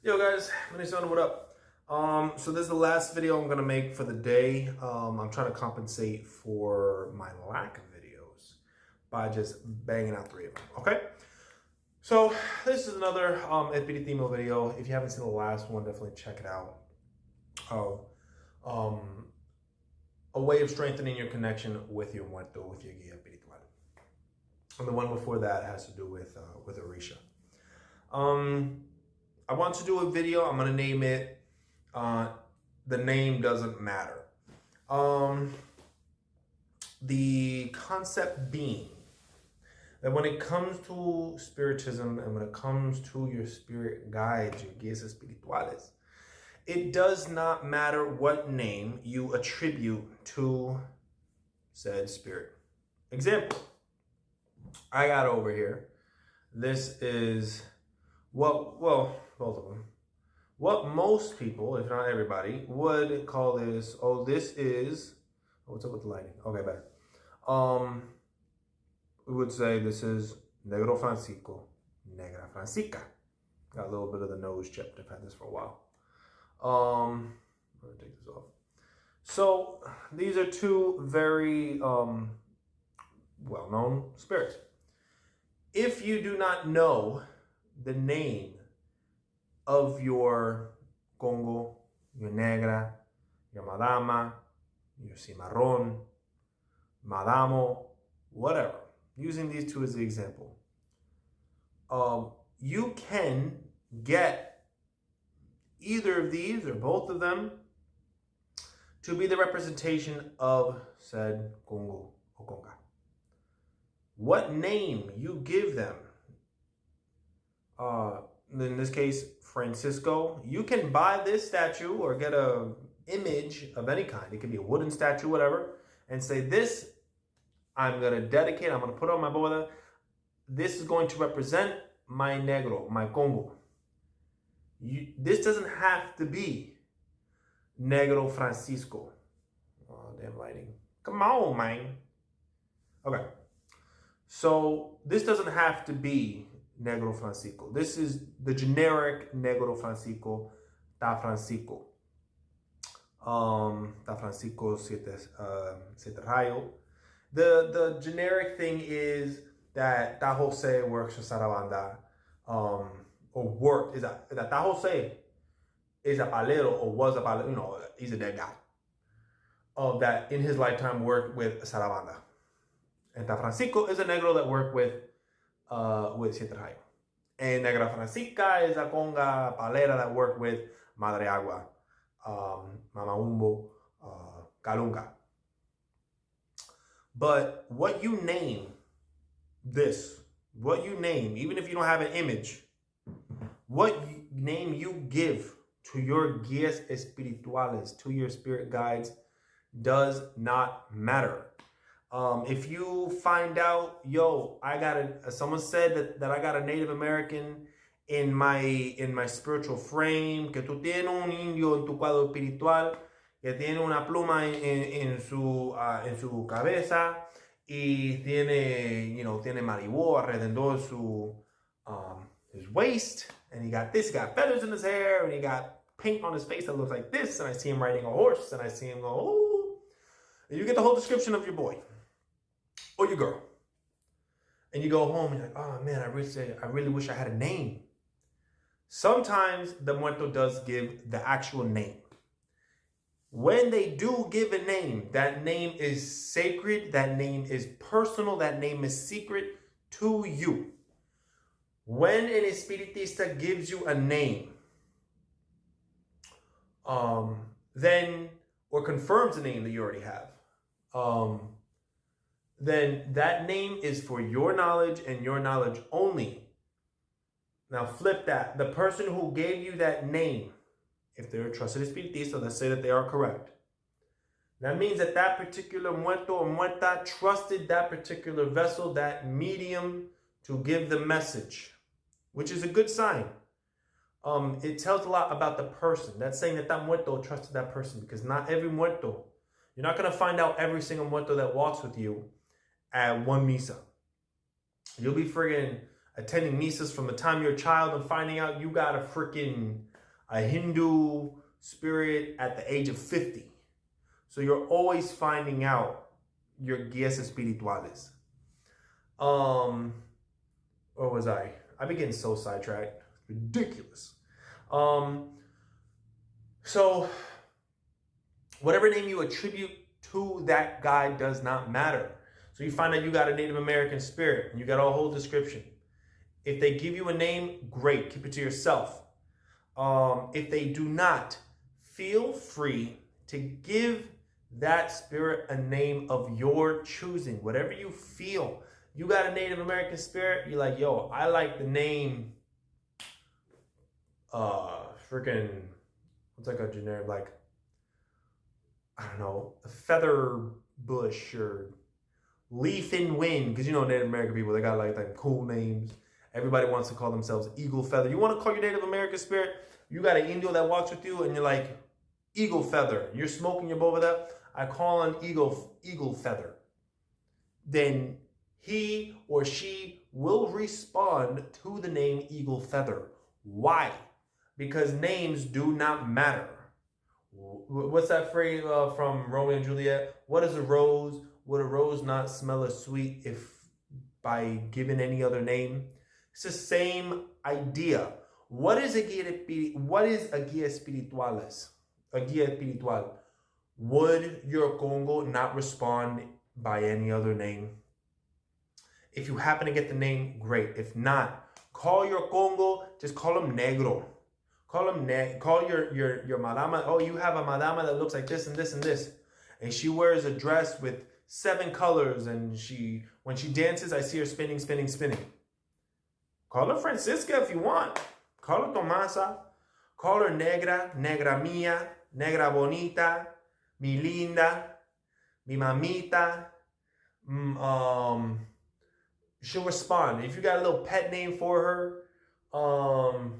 Yo guys, what up? So this is the last video I'm gonna make for the day. I'm trying to compensate for my lack of videos by just banging out 3 of them, okay? So this is another Espiritismo video. If you haven't seen the last one, definitely check it out. A way of strengthening your connection with your muerto, with your guía espiritual. And the one before that has to do with Orisha. I want to do a video. I'm going to name it, The Name Doesn't Matter. The concept being that when it comes to Spiritism and when it comes to your spirit guides, your guías espirituales, it does not matter what name you attribute to said spirit. Example, I got over here. This is, well, both of them. What most people, if not everybody, would call this, this is, what's up with the lighting? Okay, better. We would say this is Negro Francisco, Negra Francisca. Got a little bit of the nose chipped. I've had this for a while. I'm gonna take this off. So these are two very well-known spirits. If you do not know the name of your Congo, your Negra, your Madama, your Cimarrón, Madamo, whatever, using these two as the example, you can get either of these or both of them to be the representation of said Congo or Conga. What name you give them, in this case, Francisco, you can buy this statue or get a image of any kind. It could be a wooden statue, whatever, and say, this, I'm going to dedicate, I'm going to put on my boda. This is going to represent my Negro, my Congo. This doesn't have to be Negro Francisco. Oh, damn lighting. Come on, man. Okay. So this doesn't have to be Negro Francisco. This is the generic Negro Francisco, Ta Francisco. Ta Francisco Siete Rayo. The generic thing is that Ta Jose works for Sarabanda. Or worked, is that Ta Jose is a palero or was a palero, he's a dead guy. That in his lifetime worked with Sarabanda. And Ta Francisco is a negro that worked with Siete Rayo. And Negra Francisca is a conga palera that worked with Madre Agua, Mama Umbo, Calunga. But what you name this, what you name, even if you don't have an image, what name you give to your guías espirituales, to your spirit guides, does not matter. If you find out, someone said that I got a Native American in my spiritual frame, que tú tienes un indio en tu cuadro espiritual, que tiene una pluma en su cabeza, y tiene maribó alrededor su his waist, and he got feathers in his hair, and he got paint on his face that looks like this, and I see him riding a horse, and I see him go, ooh. And you get the whole description of your boy or your girl, and you go home and you're like, oh man, I really wish I had a name. Sometimes the muerto does give the actual name. When they do give a name, that name is sacred, that name is personal, that name is secret to you. When an espiritista gives you a name, then, or confirms a name that you already have, then that name is for your knowledge and your knowledge only. Now flip that. The person who gave you that name, if they're a trusted espiritista, let's say that they are correct. That means that that particular muerto or muerta trusted that particular vessel, that medium, to give the message, which is a good sign. It tells a lot about the person. That's saying that that muerto trusted that person, because not every muerto, you're not going to find out every single muerto that walks with you at one misa. You'll be friggin', attending misas from the time you're a child and finding out you got a Hindu spirit at the age of 50. So you're always finding out your guías espirituales. Where was I? I've been getting so sidetracked. Ridiculous. So whatever name you attribute to that guy does not matter. So you find out you got a Native American spirit and you got a whole description. If they give you a name, great, keep it to yourself. If they do not, feel free to give that spirit a name of your choosing, whatever you feel. You got a Native American spirit, you're like, yo, I like the name, what's like a generic, like, I don't know, a feather bush or leaf in wind, because you know Native American people, they got like cool names. Everybody wants to call themselves eagle feather. You want to call your Native American spirit, you got an Indio that walks with you and you're like, eagle feather. You're smoking your boveda, I call an eagle feather. Then he or she will respond to the name eagle feather. Why? Because names do not matter. What's that phrase from Romeo and Juliet? What is a rose? Would a rose not smell as sweet if by given any other name? It's the same idea. What is a guía espirituales? A guía espiritual. Would your Congo not respond by any other name? If you happen to get the name, great. If not, call your Congo, just call him negro. Call your madama. Oh, you have a madama that looks like this and this and this. And she wears a dress with 7 colors. And when she dances, I see her spinning, spinning, spinning. Call her Francisca if you want. Call her Tomasa. Call her negra, negra mía, negra bonita, mi linda, mi mamita. She'll respond. If you got a little pet name for her, call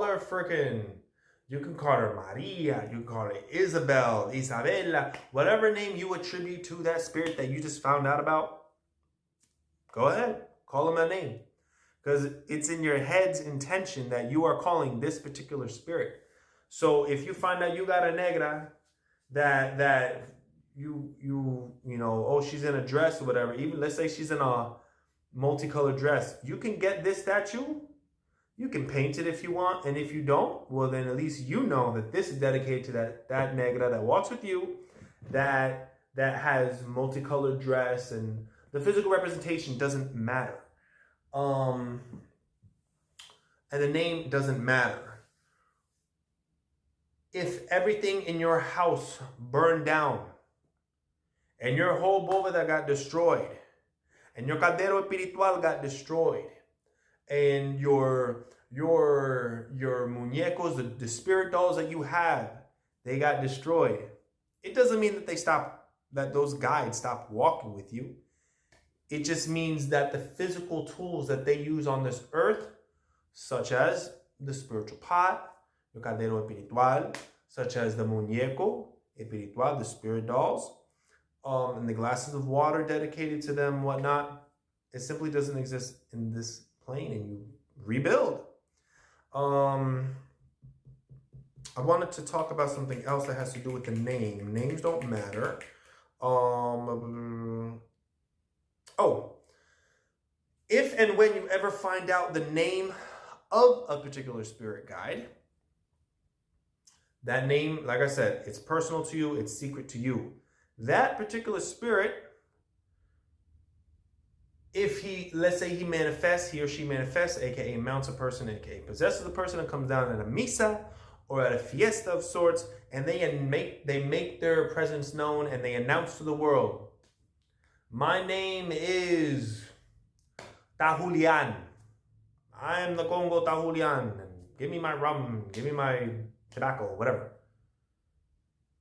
her freaking, you can call her Maria, you can call her Isabel, Isabella, whatever name you attribute to that spirit that you just found out about, go ahead, call them that name. Because it's in your head's intention that you are calling this particular spirit. So if you find out you got a negra that you know, oh, she's in a dress or whatever, even let's say she's in a multicolored dress, you can get this statue. You can paint it if you want, and if you don't, well, then at least you know that this is dedicated to that negra that walks with you, that has multicolored dress, and the physical representation doesn't matter. And the name doesn't matter. If everything in your house burned down, and your whole bóveda got destroyed, and your caldero espiritual got destroyed, and your muñecos, the spirit dolls that you have, they got destroyed. It doesn't mean that those guides stop walking with you. It just means that the physical tools that they use on this earth, such as the spiritual pot, your caldero espiritual, such as the muñeco espiritual, the spirit dolls, and the glasses of water dedicated to them, whatnot, it simply doesn't exist in this plane, and you rebuild. I wanted to talk about something else that has to do with the name. Names don't matter. If and when you ever find out the name of a particular spirit guide, that name, like I said, it's personal to you, it's secret to you. That particular spirit, if let's say he or she manifests, aka mounts a person, aka possesses a person, and comes down at a misa or at a fiesta of sorts, and they make their presence known and they announce to the world, my name is Tajulian. I am the Congo Tajulian. Give me my rum, give me my tobacco, whatever.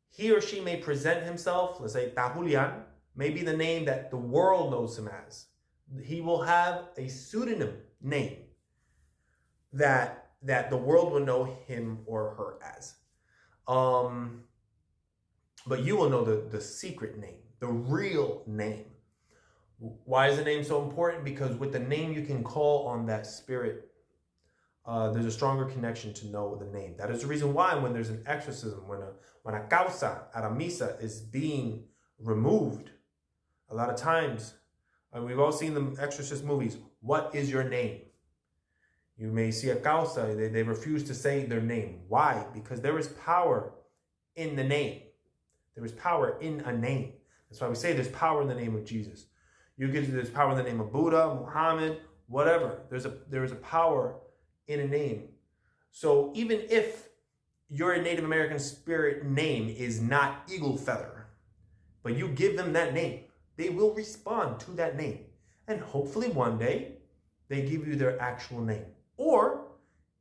He or she may present himself, let's say Tajulian, may be the name that the world knows him as. He will have a pseudonym name that the world will know him or her as. But you will know the secret name, the real name. Why is the name so important? Because with the name, you can call on that spirit. There's a stronger connection to know the name. That is the reason why when there's an exorcism, when a causa at a misa is being removed, a lot of times, we've all seen the exorcist movies, what is your name? You may see a causa, they refuse to say their name. Why? Because there is power in the name. There is power in a name. That's why we say there's power in the name of Jesus. There's power in the name of Buddha, Muhammad, whatever. There is a power in a name. So even if your Native American spirit name is not Eagle Feather, but you give them that name, they will respond to that name. And hopefully one day they give you their actual name. Or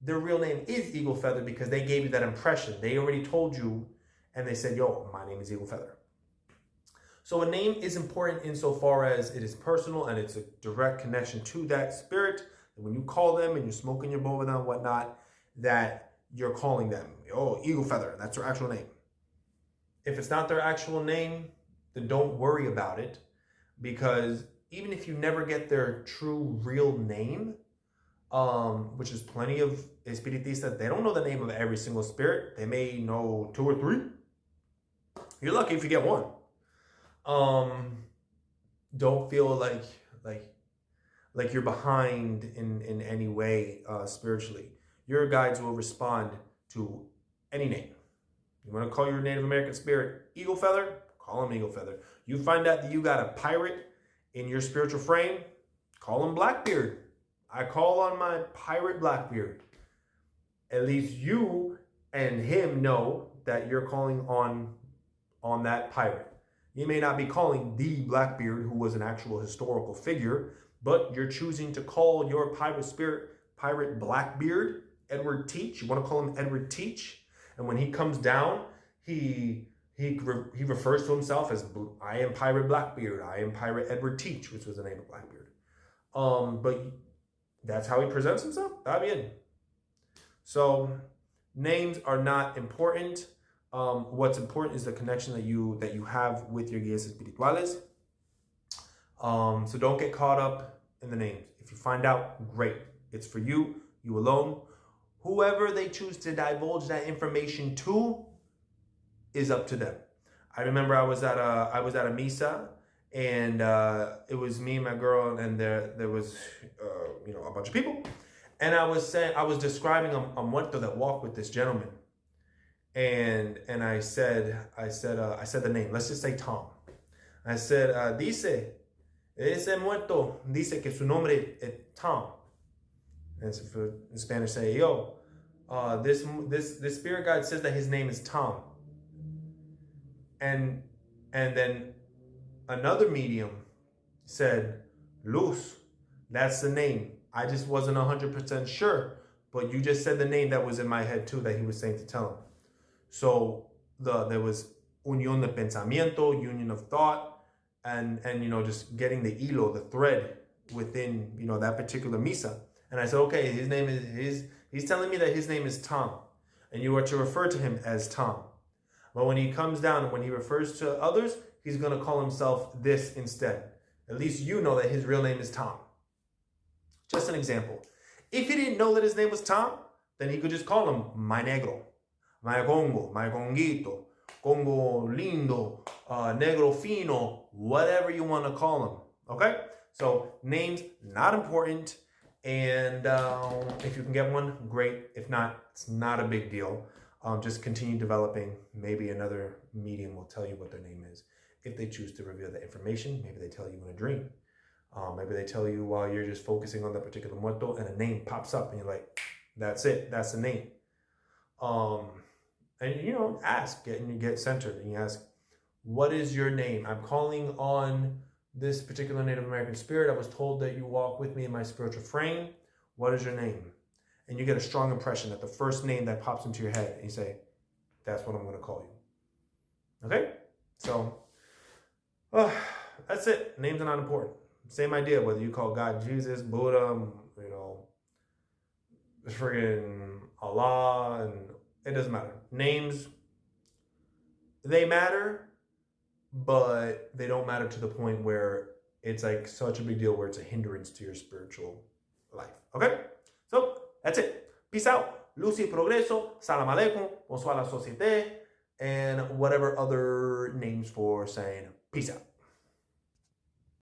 their real name is Eagle Feather because they gave you that impression. They already told you and they said, yo, my name is Eagle Feather. So a name is important insofar as it is personal and it's a direct connection to that spirit. And when you call them and you're smoking your bowl with them and whatnot, that you're calling them, oh, Eagle Feather, that's their actual name. If it's not their actual name, then don't worry about it, because even if you never get their true real name, which is plenty of Espiritistas, they don't know the name of every single spirit. They may know 2 or 3. You're lucky if you get one. Don't feel like you're behind in any way spiritually. Your guides will respond to any name. You want to call your Native American spirit Eagle Feather? Call him Eagle Feather. You find out that you got a pirate in your spiritual frame? Call him Blackbeard. I call on my pirate Blackbeard. At least you and him know that you're calling on that pirate. You may not be calling the Blackbeard, who was an actual historical figure, but you're choosing to call your pirate spirit Pirate Blackbeard, Edward Teach. You want to call him Edward Teach, and when he comes down, he refers to himself as, I am Pirate Blackbeard, I am Pirate Edward Teach, which was the name of Blackbeard. But that's how he presents himself. Está bien. So names are not important. What's important is the connection that you have with your guías espirituales. So don't get caught up in the names. If you find out, great. It's for you, you alone. Whoever they choose to divulge that information to is up to them. I remember I was at a misa, and it was me and my girl, and there was a bunch of people, and I was describing a muerto that walked with this gentleman, and I said the name. Let's just say Tom. I said, dice ese muerto dice que su nombre es Tom. And so for in Spanish, say, yo, this spirit guide says that his name is Tom. And then another medium said, Luz, that's the name. I just wasn't 100% sure, but you just said the name that was in my head too, that he was saying to tell him. So there was unión de pensamiento, union of thought, and just getting the hilo, the thread within that particular misa. And I said, okay, he's telling me that his name is Tom, and you are to refer to him as Tom. But when he comes down and when he refers to others, he's going to call himself this instead. At least you know that his real name is Tom. Just an example. If he didn't know that his name was Tom, then he could just call him my negro, my congo, my conguito, congo lindo, negro fino, whatever you want to call him. Okay? So names, not important. And if you can get one, great. If not, it's not a big deal. Just continue developing. Maybe another medium will tell you what their name is. If they choose to reveal that information, maybe they tell you in a dream. Maybe they tell you while you're just focusing on that particular muerto and a name pops up and you're like, that's it. That's the name. And ask, get centered, and you ask, what is your name? I'm calling on this particular Native American spirit. I was told that you walk with me in my spiritual frame. What is your name? And you get a strong impression that the first name that pops into your head, and you say, that's what I'm going to call you. Okay? So, that's it. Names are not important. Same idea, whether you call God Jesus, Buddha, friggin' Allah, and it doesn't matter. Names, they matter, but they don't matter to the point where it's like such a big deal where it's a hindrance to your spiritual life. Okay? So that's it. Peace out. Luz y progreso. Salam alaikum. Bonsoir la société. And whatever other names for saying peace out.